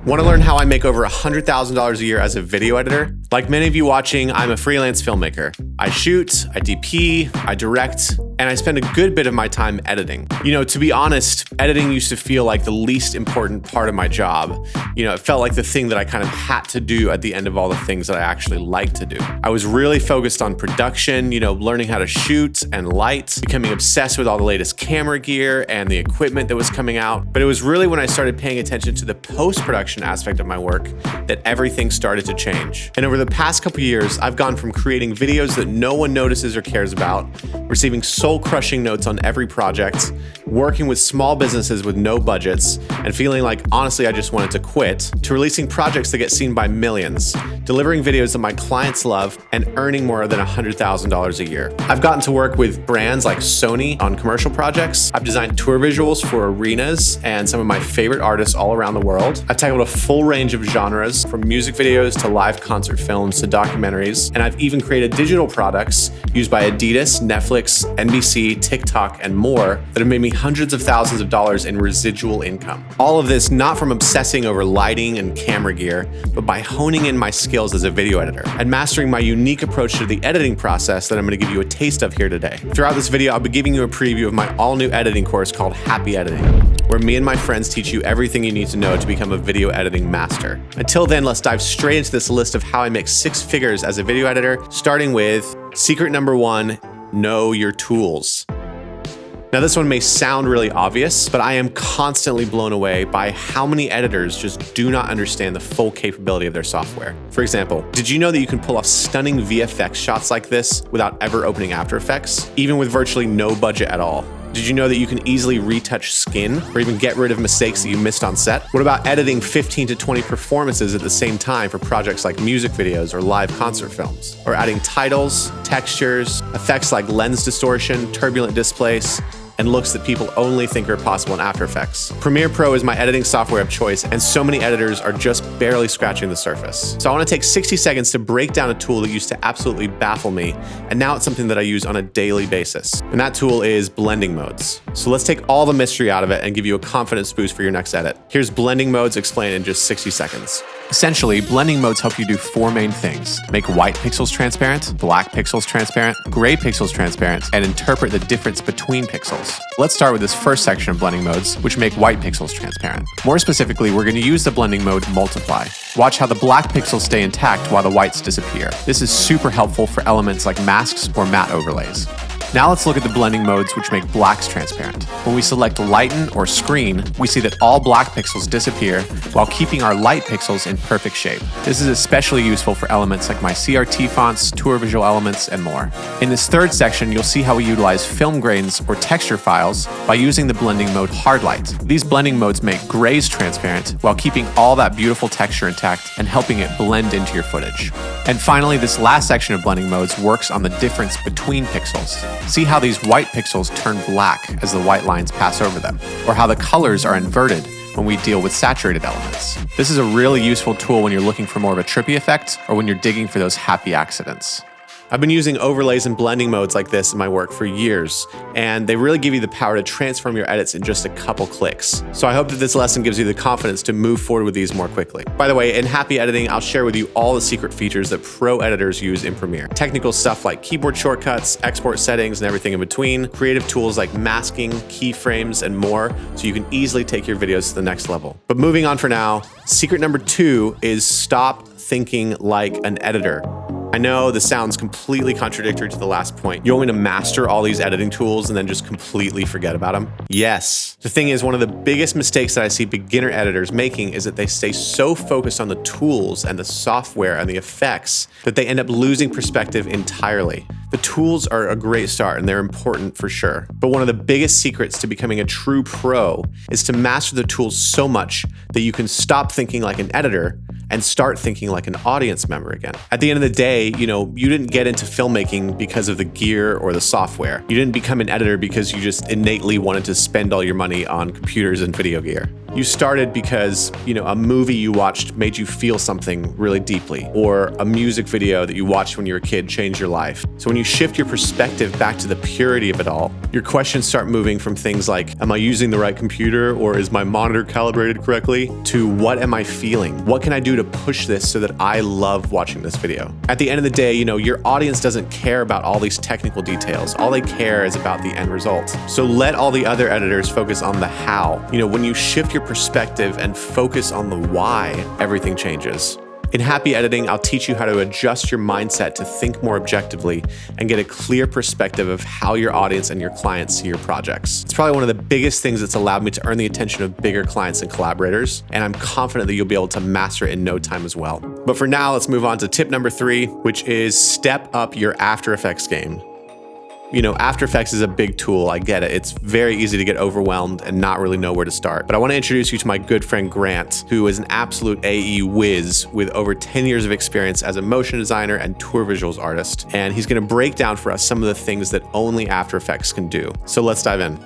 Want to learn how I make over $100,000 a year as a video editor? Like many of you watching, I'm a freelance filmmaker. I shoot, I DP, I direct, and I spend a good bit of my time editing. To be honest, editing used to feel like the least important part of my job. It felt like the thing that I kind of had to do at the end of all the things that I actually like to do. I was really focused on production, learning how to shoot and light, becoming obsessed with all the latest camera gear and the equipment that was coming out. But it was really when I started paying attention to the post-production aspect of my work that everything started to change. And over the past couple years, I've gone from creating videos that no one notices or cares about, receiving soul-crushing notes on every project, working with small businesses with no budgets, and feeling like, honestly, I just wanted to quit, to releasing projects that get seen by millions, delivering videos that my clients love, and earning more than $100,000 a year. I've gotten to work with brands like Sony on commercial projects. I've designed tour visuals for arenas and some of my favorite artists all around the world. I've tackled a full range of genres, from music videos to live concert films to documentaries, and I've even created digital products used by Adidas, Netflix, NBC, TikTok, and more that have made me hundreds of thousands of dollars in residual income. All of this not from obsessing over lighting and camera gear, but by honing in my skills as a video editor and mastering my unique approach to the editing process that I'm going to give you a taste of here today. Throughout this video, I'll be giving you a preview of my all-new editing course called Happy Editing, where me and my friends teach you everything you need to know to become a video editing master. Until then, let's dive straight into this list of how I make six figures as a video editor, starting with secret number one: know your tools. Now, this one may sound really obvious, but I am constantly blown away by how many editors just do not understand the full capability of their software. For example, did you know that you can pull off stunning VFX shots like this without ever opening After Effects, even with virtually no budget at all? Did you know that you can easily retouch skin or even get rid of mistakes that you missed on set? What about editing 15 to 20 performances at the same time for projects like music videos or live concert films? Or adding titles, textures, effects like lens distortion, turbulent displace, and looks that people only think are possible in After Effects. Premiere Pro is my editing software of choice, and so many editors are just barely scratching the surface. So I want to take 60 seconds to break down a tool that used to absolutely baffle me, and now it's something that I use on a daily basis. And that tool is blending modes. So let's take all the mystery out of it and give you a confidence boost for your next edit. Here's blending modes explained in just 60 seconds. Essentially, blending modes help you do four main things: make white pixels transparent, black pixels transparent, gray pixels transparent, and interpret the difference between pixels. Let's start with this first section of blending modes, which make white pixels transparent. More specifically, we're going to use the blending mode multiply. Watch how the black pixels stay intact while the whites disappear. This is super helpful for elements like masks or matte overlays. Now let's look at the blending modes which make blacks transparent. When we select lighten or screen, we see that all black pixels disappear while keeping our light pixels in perfect shape. This is especially useful for elements like my CRT fonts, tour visual elements, and more. In this third section, you'll see how we utilize film grains or texture files by using the blending mode hard light. These blending modes make grays transparent while keeping all that beautiful texture intact and helping it blend into your footage. And finally, this last section of blending modes works on the difference between pixels. See how these white pixels turn black as the white lines pass over them, or how the colors are inverted when we deal with saturated elements. This is a really useful tool when you're looking for more of a trippy effect or when you're digging for those happy accidents. I've been using overlays and blending modes like this in my work for years, and they really give you the power to transform your edits in just a couple clicks. So I hope that this lesson gives you the confidence to move forward with these more quickly. By the way, in Happy Editing, I'll share with you all the secret features that pro editors use in Premiere. Technical stuff like keyboard shortcuts, export settings, and everything in between, creative tools like masking, keyframes, and more, so you can easily take your videos to the next level. But moving on for now, secret number 2 is stop thinking like an editor. I know this sounds completely contradictory to the last point. You want me to master all these editing tools and then just completely forget about them? Yes. The thing is, one of the biggest mistakes that I see beginner editors making is that they stay so focused on the tools and the software and the effects that they end up losing perspective entirely. The tools are a great start and they're important for sure. But one of the biggest secrets to becoming a true pro is to master the tools so much that you can stop thinking like an editor and start thinking like an audience member again. At the end of the day, you didn't get into filmmaking because of the gear or the software. You didn't become an editor because you just innately wanted to spend all your money on computers and video gear. You started because, a movie you watched made you feel something really deeply, or a music video that you watched when you were a kid changed your life. So when you shift your perspective back to the purity of it all, your questions start moving from things like, am I using the right computer, or is my monitor calibrated correctly, to what am I feeling? What can I do to push this so that I love watching this video? At the end of the day, your audience doesn't care about all these technical details. All they care is about the end result. So let all the other editors focus on the how. When you shift your perspective and focus on the why, everything changes. In Happy Editing, I'll teach you how to adjust your mindset to think more objectively and get a clear perspective of how your audience and your clients see your projects. It's probably one of the biggest things that's allowed me to earn the attention of bigger clients and collaborators, and I'm confident that you'll be able to master it in no time as well. But for now, let's move on to tip number 3, which is step up your After Effects game. After Effects is a big tool, I get it. It's very easy to get overwhelmed and not really know where to start. But I want to introduce you to my good friend Grant, who is an absolute AE whiz with over 10 years of experience as a motion designer and tour visuals artist. And he's going to break down for us some of the things that only After Effects can do. So let's dive in.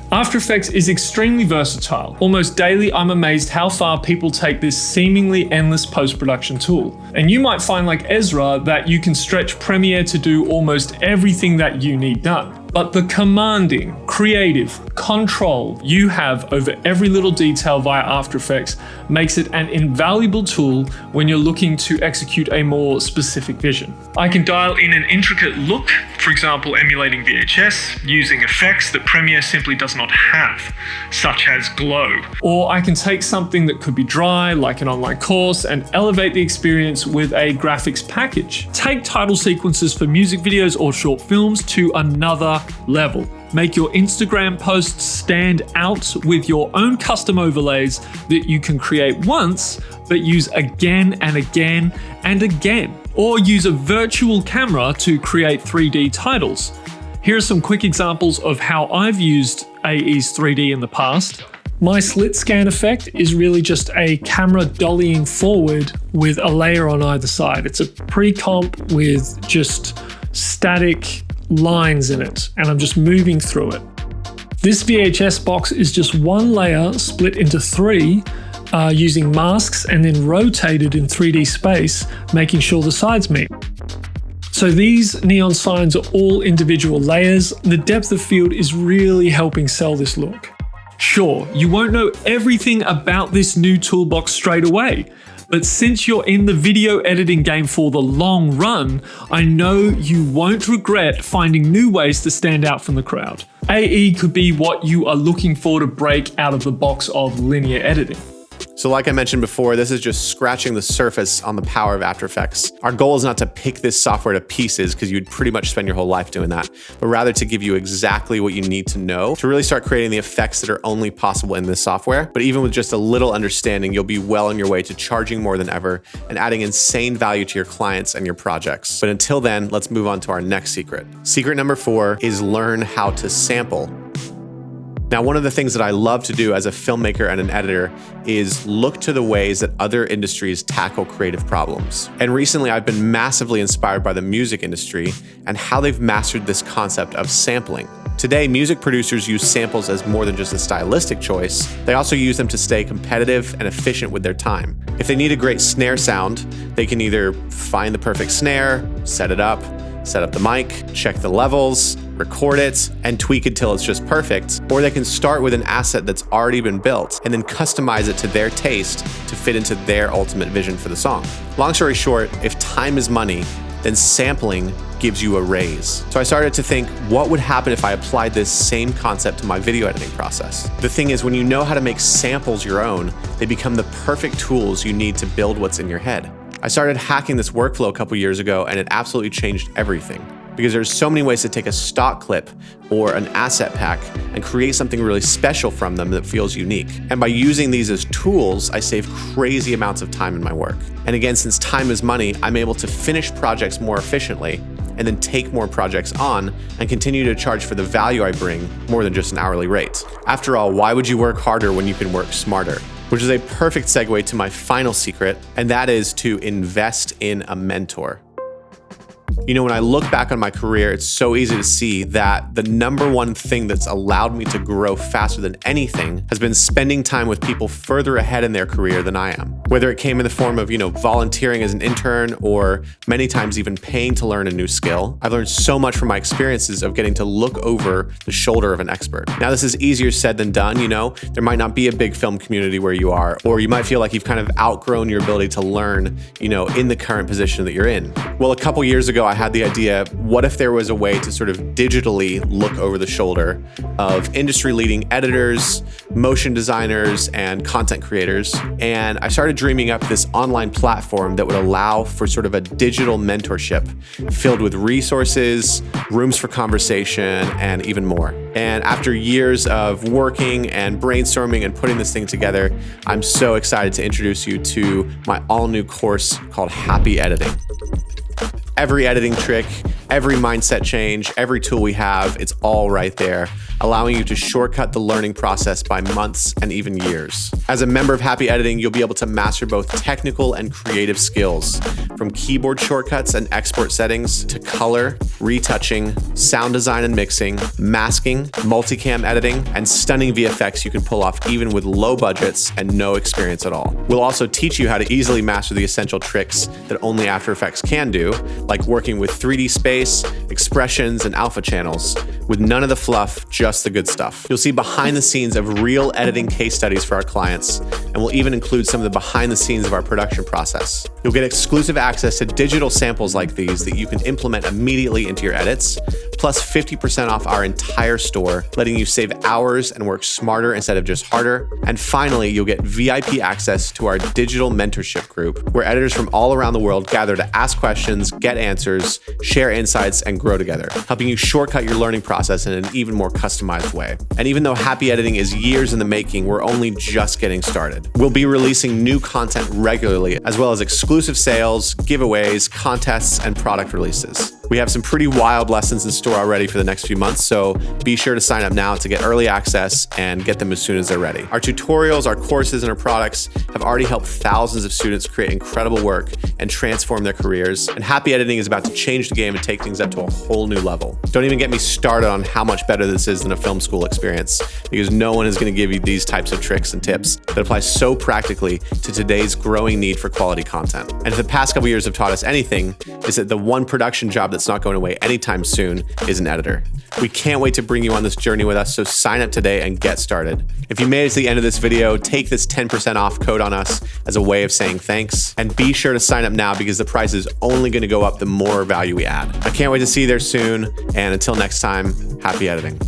After Effects is extremely versatile. Almost daily, I'm amazed how far people take this seemingly endless post-production tool. And you might find, like Ezra, that you can stretch Premiere to do almost everything that you need done. But the commanding, creative control you have over every little detail via After Effects makes it an invaluable tool when you're looking to execute a more specific vision. I can dial in an intricate look, for example, emulating VHS, using effects that Premiere simply does not have, such as glow. Or I can take something that could be dry, like an online course, and elevate the experience with a graphics package. Take title sequences for music videos or short films to another level. Make your Instagram posts stand out with your own custom overlays that you can create once, but use again and again and again. Or use a virtual camera to create 3D titles. Here are some quick examples of how I've used AE's 3D in the past. My slit scan effect is really just a camera dollying forward with a layer on either side. It's a pre-comp with just static lines in it, and I'm just moving through it. This VHS box is just one layer split into 3 using masks and then rotated in 3D space, making sure the sides meet. So these neon signs are all individual layers. The depth of field is really helping sell this look. Sure, you won't know everything about this new toolbox straight away, but since you're in the video editing game for the long run, I know you won't regret finding new ways to stand out from the crowd. AE could be what you are looking for to break out of the box of linear editing. So like I mentioned before, this is just scratching the surface on the power of After Effects. Our goal is not to pick this software to pieces, because you'd pretty much spend your whole life doing that, but rather to give you exactly what you need to know to really start creating the effects that are only possible in this software. But even with just a little understanding, you'll be well on your way to charging more than ever and adding insane value to your clients and your projects. But until then, let's move on to our next secret. Secret number 4 is learn how to sample. Now, one of the things that I love to do as a filmmaker and an editor is look to the ways that other industries tackle creative problems. And recently, I've been massively inspired by the music industry and how they've mastered this concept of sampling. Today, music producers use samples as more than just a stylistic choice. They also use them to stay competitive and efficient with their time. If they need a great snare sound, they can either find the perfect snare, set up the mic, check the levels, record it, and tweak it till it's just perfect. Or they can start with an asset that's already been built and then customize it to their taste to fit into their ultimate vision for the song. Long story short, if time is money, then sampling gives you a raise. So I started to think, what would happen if I applied this same concept to my video editing process? The thing is, when you know how to make samples your own, they become the perfect tools you need to build what's in your head. I started hacking this workflow a couple years ago, and it absolutely changed everything. Because there's so many ways to take a stock clip or an asset pack and create something really special from them that feels unique. And by using these as tools, I save crazy amounts of time in my work. And again, since time is money, I'm able to finish projects more efficiently and then take more projects on and continue to charge for the value I bring more than just an hourly rate. After all, why would you work harder when you can work smarter? Which is a perfect segue to my final secret, and that is to invest in a mentor. You know, when I look back on my career, it's so easy to see that the number one thing that's allowed me to grow faster than anything has been spending time with people further ahead in their career than I am. Whether it came in the form of, volunteering as an intern or many times even paying to learn a new skill, I've learned so much from my experiences of getting to look over the shoulder of an expert. Now, this is easier said than done, There might not be a big film community where you are, or you might feel like you've kind of outgrown your ability to learn, in the current position that you're in. Well, a couple years ago, I had the idea, what if there was a way to sort of digitally look over the shoulder of industry-leading editors, motion designers, and content creators? And I started dreaming up this online platform that would allow for sort of a digital mentorship filled with resources, rooms for conversation, and even more. And after years of working and brainstorming and putting this thing together, I'm so excited to introduce you to my all-new course called Happy Editing. Every editing trick, every mindset change, every tool we have, it's all right there, allowing you to shortcut the learning process by months and even years. As a member of Happy Editing, you'll be able to master both technical and creative skills, from keyboard shortcuts and export settings to color, retouching, sound design and mixing, masking, multicam editing, and stunning VFX you can pull off even with low budgets and no experience at all. We'll also teach you how to easily master the essential tricks that only After Effects can do, like working with 3D space, expressions, and alpha channels, with none of the fluff, just the good stuff. You'll see behind the scenes of real editing case studies for our clients, and we'll even include some of the behind the scenes of our production process. You'll get exclusive access to digital samples like these that you can implement immediately into your edits, plus 50% off our entire store, letting you save hours and work smarter instead of just harder. And finally, you'll get VIP access to our digital mentorship group, where editors from all around the world gather to ask questions, get answers, share insights, and grow together, helping you shortcut your learning process in an even more customized way. And even though Happy Editing is years in the making, we're only just getting started. We'll be releasing new content regularly, as well as exclusive sales, giveaways, contests, and product releases. We have some pretty wild lessons in store already for the next few months, so be sure to sign up now to get early access and get them as soon as they're ready. Our tutorials, our courses, and our products have already helped thousands of students create incredible work and transform their careers, and Happy Editing is about to change the game and take things up to a whole new level. Don't even get me started on how much better this is than a film school experience, because no one is going to give you these types of tricks and tips that apply so practically to today's growing need for quality content. And if the past couple years have taught us anything, is that the one production job that's not going away anytime soon is an editor. We can't wait to bring you on this journey with us, so sign up today and get started. If you made it to the end of this video, take this 10% off code on us as a way of saying thanks, and be sure to sign up now because the price is only going to go up the more value we add. I can't wait to see you there soon, and until next time, happy editing.